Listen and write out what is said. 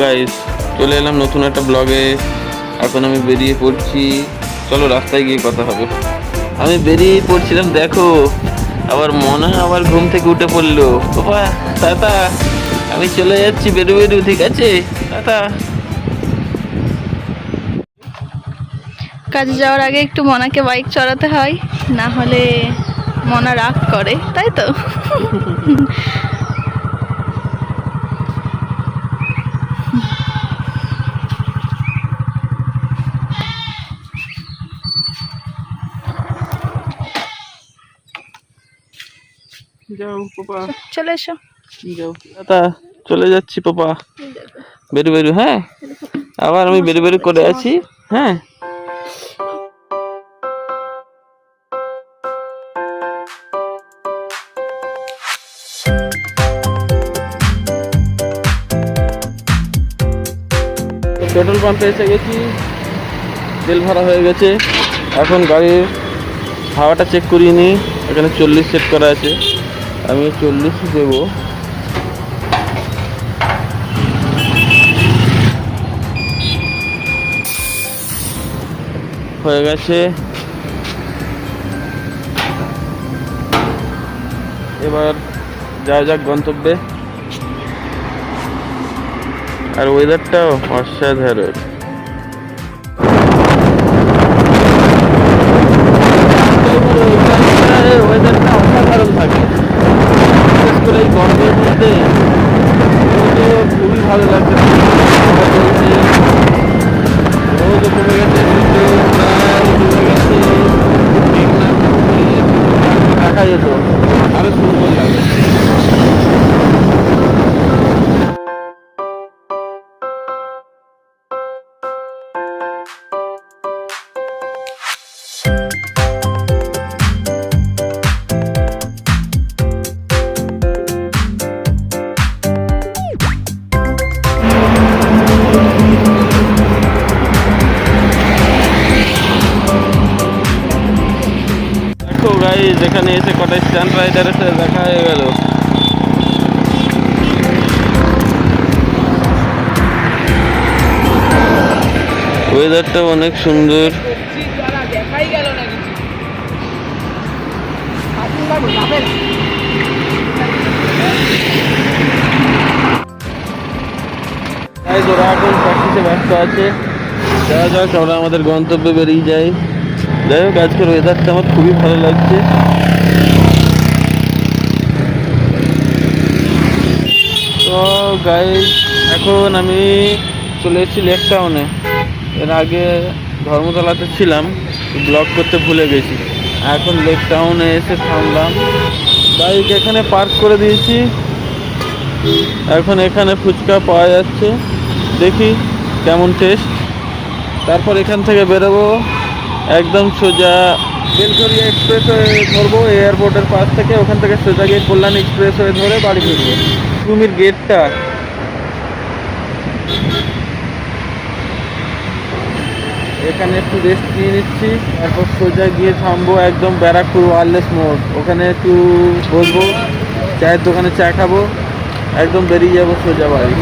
Guys, চলে এলাম নতুন একটা ব্লগে। এখন আমি বেরিয়ে পড়ছি, চলো রাস্তায় গিয়ে কথা হবে। আমি বেরিয়ে পড়ছিলাম, দেখো আবার মনে আবার ঘুম থেকে উঠে পড়লো। বাবা টাটা, আমি চলে যাচ্ছি বেরু বেরু, ঠিক আছে টাটা। কাজে যাওয়ার আগে একটু মনাকে বাইক চড়াতে হয়, না হলে মনা রাগ করে, তাই তো? যাও পাপা, চলে এসো। যাও টাটা, চলে যাচ্ছি পাপা, বেরু বেরু। হ্যাঁ, আবার আমি বেরু বেরু করে আছি। হ্যাঁ, পেট্রোল পাম্পে এসে গেছি, তেল ভরা হয়ে গেছে। এখন গাড়ির হাওয়াটা চেক করিয়ে নিই। এখানে 40 সেট করা আছে, আমি 40 দেবো। হয়ে গেছে, এবার যাওয়া যাক গন্তব্যে। আর ওয়েদারটাও অসাধারণ। ওয়েদারটা অসাধারণ থাকে, বিশেষ করে এই গরমের মধ্যে খুবই ভালো লাগছে। রোদও কমে গেছে, দেখা যেত আরো সুন্দর লাগে। গাইস, এখানে এসে কটা স্ট্যান্ড রাইডারের সাথে দেখা হয়ে গেল। ওয়েদারটা অনেক সুন্দর। ওরা এখন প্র্যাকটিসে ব্যস্ত আছে। যাওয়া যাক, আমরা আমাদের গন্তব্যে বেরিয়ে যাই। যাই হোক, আজকের ওয়েদারটা আমার খুবই ভালো লাগছে। তো গাইস, এখন আমি চলে এসেছি লেক টাউনে। এর আগে ধর্মতলাতে ছিলাম, ব্লগ করতে ভুলে গেছি। এখন লেক টাউনে এসে থামলাম, বাইক এখানে পার্ক করে দিয়েছি। এখন এখানে ফুচকা পাওয়া যাচ্ছে, দেখি কেমন টেস্ট। তারপর এখান থেকে বেরোবো, একদম সোজা বেলঘরিয়া এক্সপ্রেসওয়ে ধরবো এয়ারপোর্টের পাশ থেকে। ওখান থেকে সোজা গিয়ে কল্যাণ এক্সপ্রেসওয়ে ধরে বাড়ি ফিরবো। কুমির গেটটা, এখানে একটু রেস্ট নিয়ে নিচ্ছি। তারপর সোজা গিয়ে থামবো একদম ব্যারাকপুর ওয়্যারলেস মোড়, ওখানে একটু বসবো, চায়ের দোকানে চা খাবো, একদম বেরিয়ে যাবো সোজা বাড়ি।